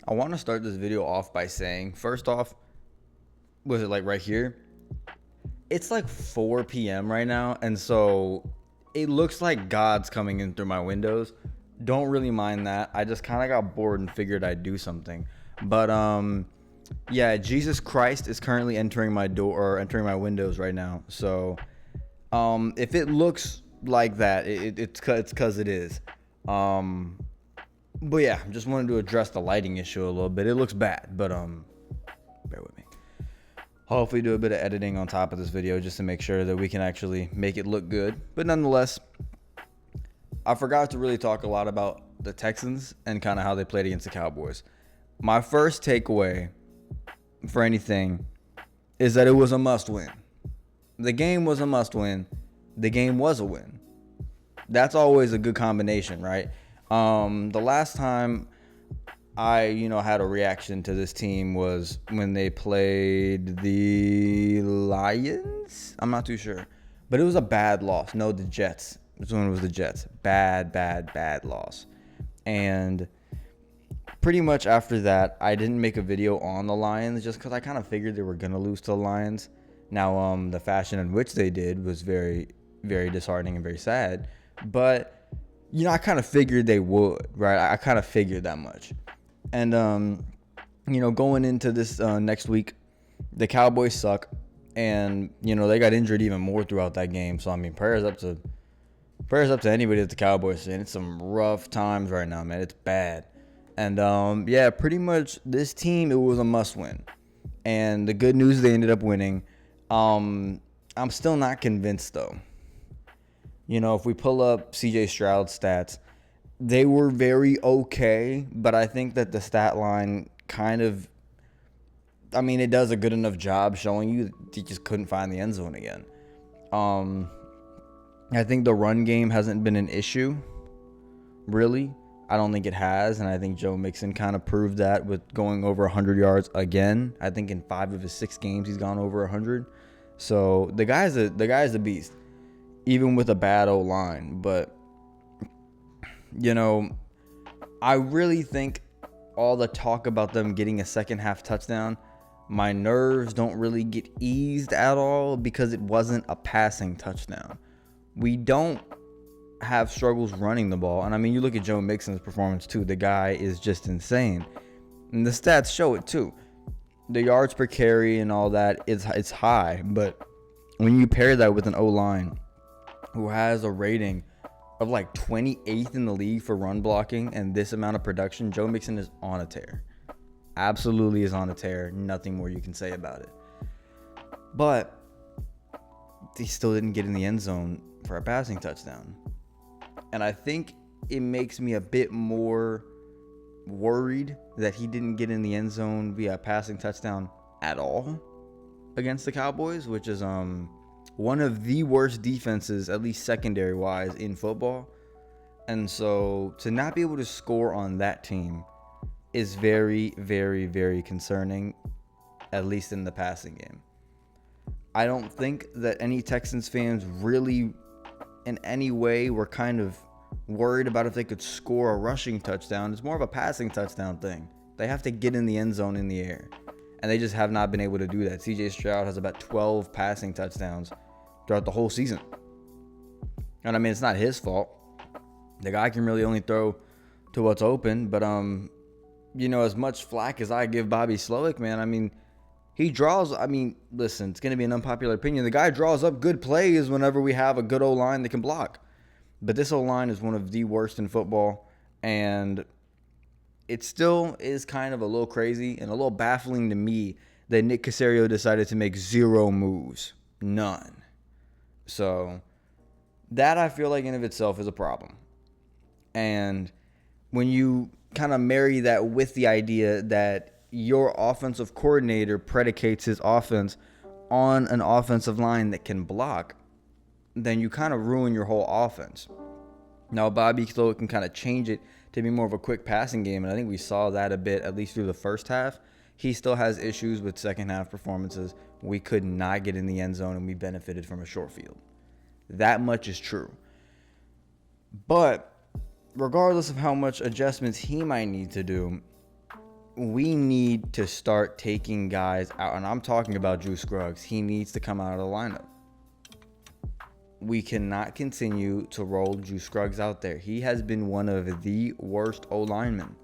I want to start this video off by saying, first off, was it like right here? It's like 4 p.m. right now, and so it looks like God's coming in through my windows. Don't really mind that. I just kind of got bored and figured I'd do something. But yeah, Jesus Christ is currently entering my door or entering my windows right now. So if it looks like that, it's because it is. Um, but yeah, just wanted to address the lighting issue a little bit. It looks bad, but bear with me. Hopefully do a bit of editing on top of this video just to make sure that we can actually make it look good. But nonetheless, I forgot to really talk a lot about the Texans and kind of how they played against the Cowboys. My first takeaway for anything is that it was a must win. The game was a must win. The game was a win. That's always a good combination, right? The last time I, had a reaction to this team was when they played the Lions. I'm not too sure, but it was a bad loss. No, the Jets. This one was the Jets. Bad loss. And pretty much after that, I didn't make a video on the Lions just because I kind of figured they were gonna lose to the Lions. Now, the fashion in which they did was very, very disheartening and very sad. But I kind of figured they would, right? I kind of figured that much. And, going into this next week, the Cowboys suck. And, they got injured even more throughout that game. So, I mean, prayers up to anybody that the Cowboys in. It's some rough times right now, man. It's bad. And, yeah, pretty much this team, it was a must win. And the good news, they ended up winning. I'm still not convinced, though. If we pull up CJ Stroud's stats, they were very okay, but I think that the stat line it does a good enough job showing you that he just couldn't find the end zone again. I think the run game hasn't been an issue, really. I don't think it has, and I think Joe Mixon kind of proved that with going over 100 yards again. I think in 5 of his 6 games he's gone over 100. So the guy's a beast, even with a bad O-line. But I really think all the talk about them getting a second half touchdown, my nerves don't really get eased at all because it wasn't a passing touchdown. We don't have struggles running the ball. And I mean, you look at Joe Mixon's performance too. The guy is just insane. And the stats show it too. The yards per carry and all that, it's high. But when you pair that with an O-line who has a rating of like 28th in the league for run blocking and this amount of production, Joe Mixon is on a tear. Absolutely is on a tear. Nothing more you can say about it. But he still didn't get in the end zone for a passing touchdown. And I think it makes me a bit more worried that he didn't get in the end zone via a passing touchdown at all against the Cowboys, which is one of the worst defenses, at least secondary wise, in football. And so to not be able to score on that team is very, very, very concerning, at least in the passing game. I don't think that any Texans fans really in any way were kind of worried about if they could score a rushing touchdown. It's more of a passing touchdown thing. They have to get in the end zone in the air, and they just have not been able to do that. CJ Stroud has about 12 passing touchdowns throughout the whole season. And I mean, it's not his fault. The guy can really only throw to what's open. But, as much flack as I give Bobby Slowick, man, I mean, he draws, listen, it's going to be an unpopular opinion. The guy draws up good plays whenever we have a good O-line that can block. But this O-line is one of the worst in football. And it still is kind of a little crazy and a little baffling to me that Nick Caserio decided to make 0 moves. None. So that I feel like in of itself is a problem. And when you kind of marry that with the idea that your offensive coordinator predicates his offense on an offensive line that can block, then you kind of ruin your whole offense. Now, Bobby Slowick can kind of change it to be more of a quick passing game, and I think we saw that a bit, at least through the first half. He still has issues with second half performances. We could not get in the end zone, and we benefited from a short field. That much is true. But regardless of how much adjustments he might need to do, we need to start taking guys out, and I'm talking about Drew Scruggs. He needs to come out of the lineup. We cannot continue to roll Drew Scruggs out there. He has been one of the worst O-linemen.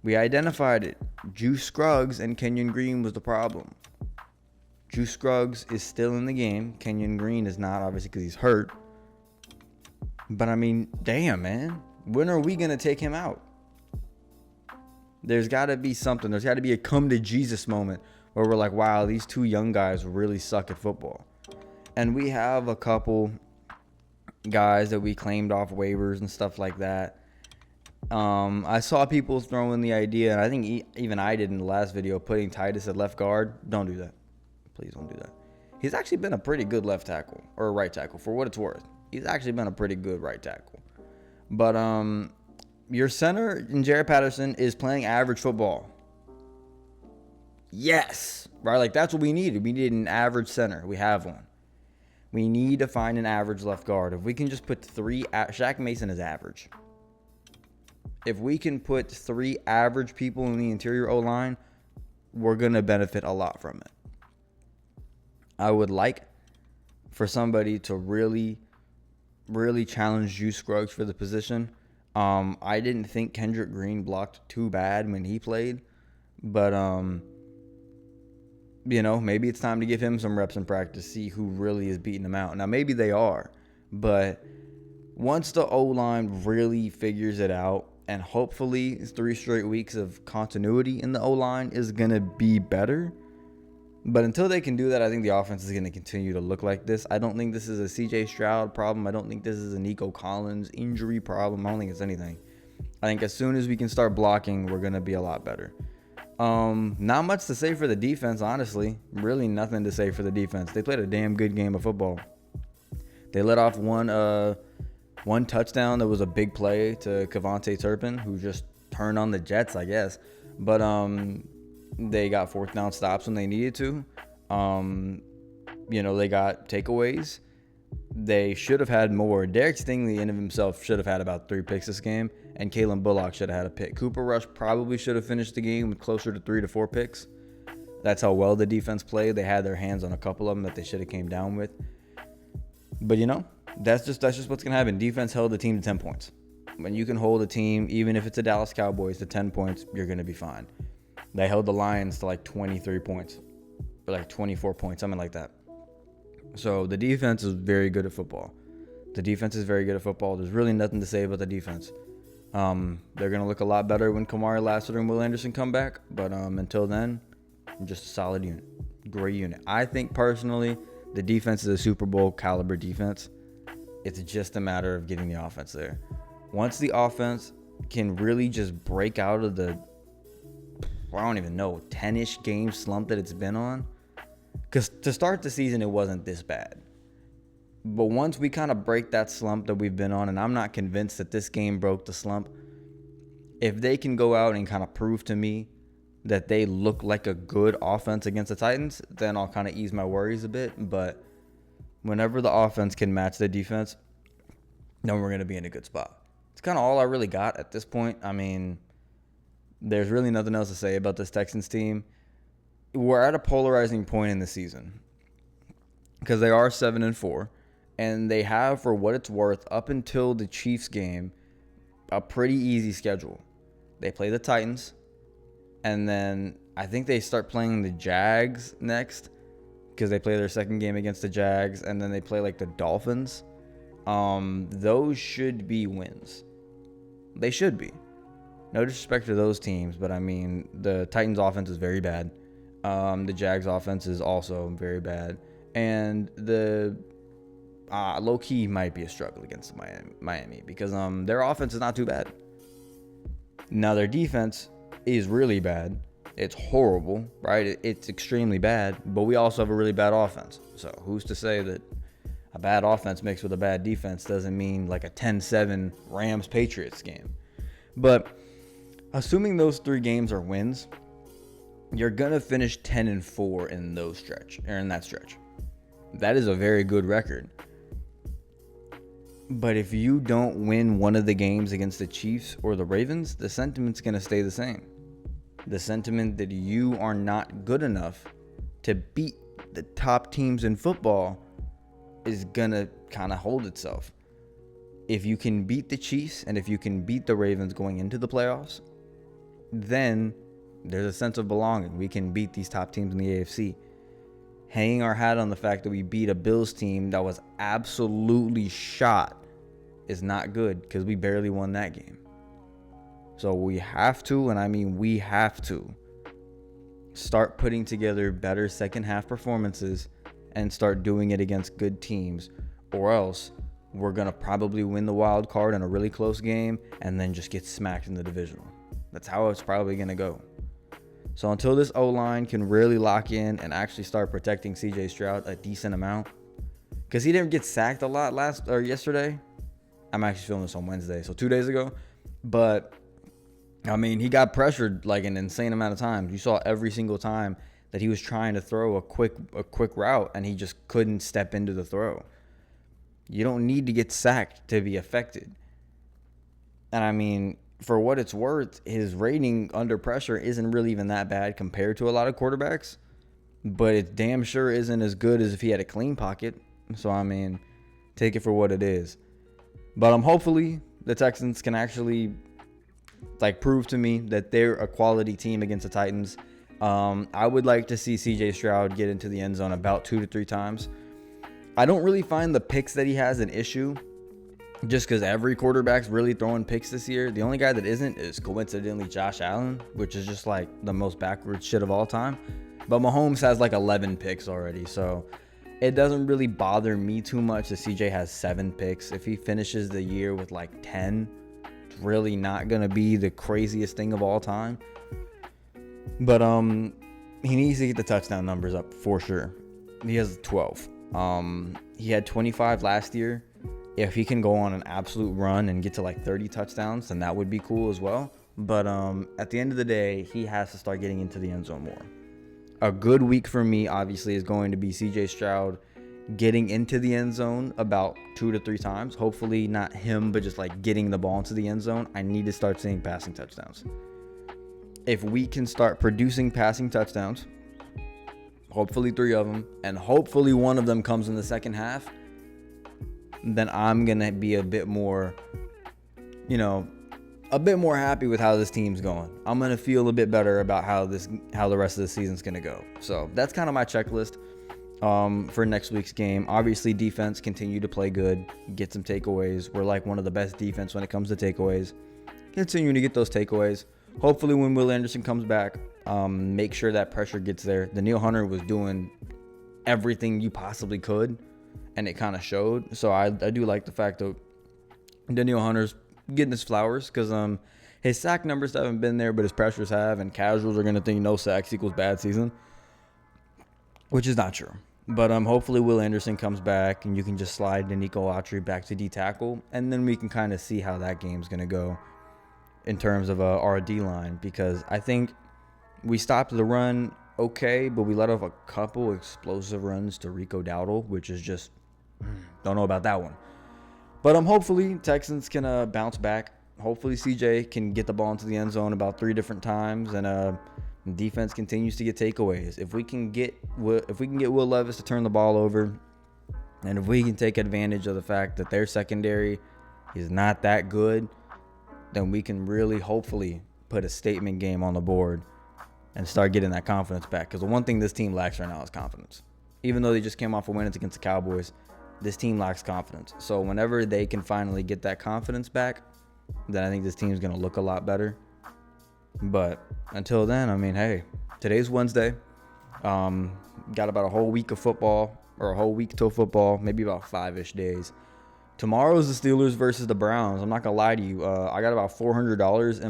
We identified it. Drew Scruggs and Kenyon Green was the problem. Drew Scruggs is still in the game. Kenyon Green is not, obviously, because he's hurt. But, I mean, damn, man. When are we going to take him out? There's got to be something. There's got to be a come to Jesus moment where we're like, wow, these two young guys really suck at football. And we have a couple guys that we claimed off waivers and stuff like that. I saw people throwing the idea, and I think even I did in the last video, putting Titus at left guard. Don't do that. Please don't do that. He's actually been a pretty good left tackle, or right tackle, for what it's worth. He's actually been a pretty good right tackle. But your center in Jared Patterson is playing average football. Yes, right? Like, that's what we needed. We needed an average center. We have one. We need to find an average left guard. If we can just put Shaq Mason is average. If we can put 3 average people in the interior O-line, we're going to benefit a lot from it. I would like for somebody to really, really challenge Drew Scruggs for the position. I didn't think Kendrick Green blocked too bad when he played, but maybe it's time to give him some reps in practice, see who really is beating him out. Now, maybe they are, but once the O-line really figures it out, and hopefully 3 straight weeks of continuity in the O-line is going to be better. But until they can do that, I think the offense is going to continue to look like this. I don't think this is a C.J. Stroud problem. I don't think this is a Nico Collins injury problem. I don't think it's anything. I think as soon as we can start blocking, we're going to be a lot better. Not much to say for the defense, honestly. Really nothing to say for the defense. They played a damn good game of football. They let off one touchdown that was a big play to Kevontae Turpin, who just turned on the Jets, I guess. But they got 4th down stops when they needed to. They got takeaways. They should have had more. Derek Stingley in of himself should have had about 3 picks this game, and Kalen Bullock should have had a pick. Cooper Rush probably should have finished the game with closer to 3 to 4 picks. That's how well the defense played. They had their hands on a couple of them that they should have came down with. But that's just what's gonna happen. Defense held the team to 10 points. When you can hold a team, even if it's a Dallas Cowboys, to 10 points, you're gonna be fine. They held the Lions to like 23 points, or like 24 points, something like that. So the defense is very good at football. There's really nothing to say about the defense. They're gonna look a lot better when Kamari Lassiter and Will Anderson come back. But until then, just a solid unit, great unit. I think personally, the defense is a Super Bowl caliber defense. It's just a matter of getting the offense there. Once the offense can really just break out of the, I don't even know, 10-ish game slump that it's been on. Because to start the season, it wasn't this bad. But once we kind of break that slump that we've been on, and I'm not convinced that this game broke the slump, if they can go out and kind of prove to me that they look like a good offense against the Titans, then I'll kind of ease my worries a bit. But whenever the offense can match the defense, then we're going to be in a good spot. It's kind of all I really got at this point. I mean, there's really nothing else to say about this Texans team. We're at a polarizing point in the season because they are 7-4, and they have, for what it's worth, up until the Chiefs game, a pretty easy schedule. They play the Titans, and then I think they start playing the Jags next because they play their second game against the Jags, and then they play like the Dolphins. Those should be wins. They should be. No disrespect to those teams, but I mean, the Titans offense is very bad. The Jags offense is also very bad. And the low-key might be a struggle against Miami because their offense is not too bad. Now, their defense is really bad. It's horrible, right? It's extremely bad, but we also have a really bad offense. So who's to say that a bad offense mixed with a bad defense doesn't mean like a 10-7 Rams-Patriots game? But assuming those 3 games are wins, you're going to finish 10-4 in that stretch. That is a very good record. But if you don't win one of the games against the Chiefs or the Ravens, the sentiment's going to stay the same. the sentiment that you are not good enough to beat the top teams in football is gonna kind of hold itself. If you can beat the Chiefs and if you can beat the Ravens going into the playoffs, then there's a sense of belonging. We can beat these top teams in the AFC. Hanging our hat on the fact that we beat a Bills team that was absolutely shot is not good, because we barely won that game. So we have to, and I mean we have to, start putting together better second half performances and start doing it against good teams, or else we're going to probably win the wild card in a really close game and then just get smacked in the divisional. That's how it's probably going to go. So until this O-line can really lock in and actually start protecting CJ Stroud a decent amount, because he didn't get sacked a lot yesterday. I'm actually filming this on Wednesday, so 2 days ago. But I mean, he got pressured like an insane amount of times. You saw every single time that he was trying to throw a quick route and he just couldn't step into the throw. You don't need to get sacked to be affected. And I mean, for what it's worth, his rating under pressure isn't really even that bad compared to a lot of quarterbacks, but it damn sure isn't as good as if he had a clean pocket. So I mean, take it for what it is. But hopefully the Texans can actually prove to me that they're a quality team against the Titans. I would like to see CJ Stroud get into the end zone about 2 to 3 times. I don't really find the picks that he has an issue, just because every quarterback's really throwing picks this year. The only guy that isn't is coincidentally Josh Allen, which is just like the most backwards shit of all time. But Mahomes has 11 picks already, so it doesn't really bother me too much that CJ has 7 picks. If he finishes the year with 10, it's really not going to be the craziest thing of all time. But he needs to get the touchdown numbers up for sure. He has 12. He had 25 last year. If he can go on an absolute run and get to 30 touchdowns, then that would be cool as well. But at the end of the day, he has to start getting into the end zone more. A good week for me, obviously, is going to be CJ Stroud getting into the end zone about 2 to 3 times. Hopefully not him, but just getting the ball into the end zone. I need to start seeing passing touchdowns. If we can start producing passing touchdowns, hopefully 3 of them, and hopefully one of them comes in the second half, then I'm going to be a bit more happy with how this team's going. I'm going to feel a bit better about how the rest of the season's going to go. So that's kind of my checklist for next week's game. Obviously, defense, continue to play good, get some takeaways. We're one of the best defense when it comes to takeaways. Continuing to get those takeaways. Hopefully when Will Anderson comes back, make sure that pressure gets there. Danielle Hunter was doing everything you possibly could, and it kind of showed. So I do like the fact that Danielle Hunter's getting his flowers, because his sack numbers haven't been there, but his pressures have, and casuals are going to think no sacks equals bad season, which is not true. But hopefully Will Anderson comes back, and you can just slide Nico Autry back to D-tackle, and then we can kind of see how that game's going to go in terms of our D-line, because I think we stopped the run okay, but we let off a couple explosive runs to Rico Dowdle, which is just, don't know about that one. But hopefully Texans can bounce back. Hopefully CJ can get the ball into the end zone about 3 different times, and defense continues to get takeaways. If we can get Will Levis to turn the ball over, and if we can take advantage of the fact that their secondary is not that good, then we can really hopefully put a statement game on the board and start getting that confidence back. Because the one thing this team lacks right now is confidence. Even though they just came off a win against the Cowboys, this team lacks confidence. So whenever they can finally get that confidence back, then I think this team's going to look a lot better. But until then, I mean, hey, today's Wednesday. Got about a whole week of football, or a whole week till football, maybe about 5-ish days. Tomorrow is the Steelers versus the Browns. I'm not going to lie to you. I got about $400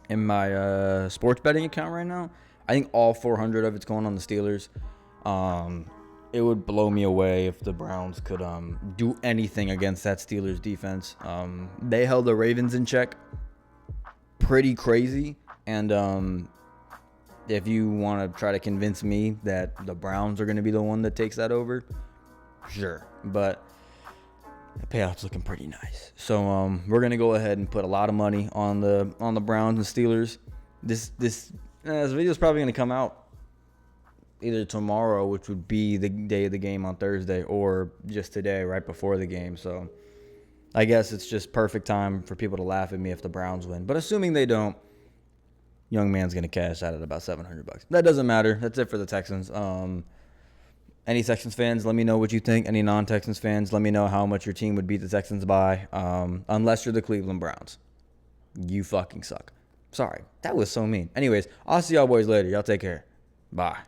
in my sports betting account right now. I think all 400 of it's going on the Steelers. It would blow me away if the Browns could do anything against that Steelers defense. They held the Ravens in check pretty crazy. And if you want to try to convince me that the Browns are going to be the one that takes that over, sure. But the payout's looking pretty nice. So we're going to go ahead and put a lot of money on the Browns and Steelers. This video is probably gonna come out either tomorrow, which would be the day of the game on Thursday, or just today, right before the game. So I guess it's just perfect time for people to laugh at me if the Browns win. But assuming they don't, young man's gonna cash out at about $700. That doesn't matter. That's it for the Texans. Any Texans fans, let me know what you think. Any non-Texans fans, let me know how much your team would beat the Texans by. Unless you're the Cleveland Browns. You fucking suck. Sorry. That was so mean. Anyways, I'll see y'all boys later. Y'all take care. Bye.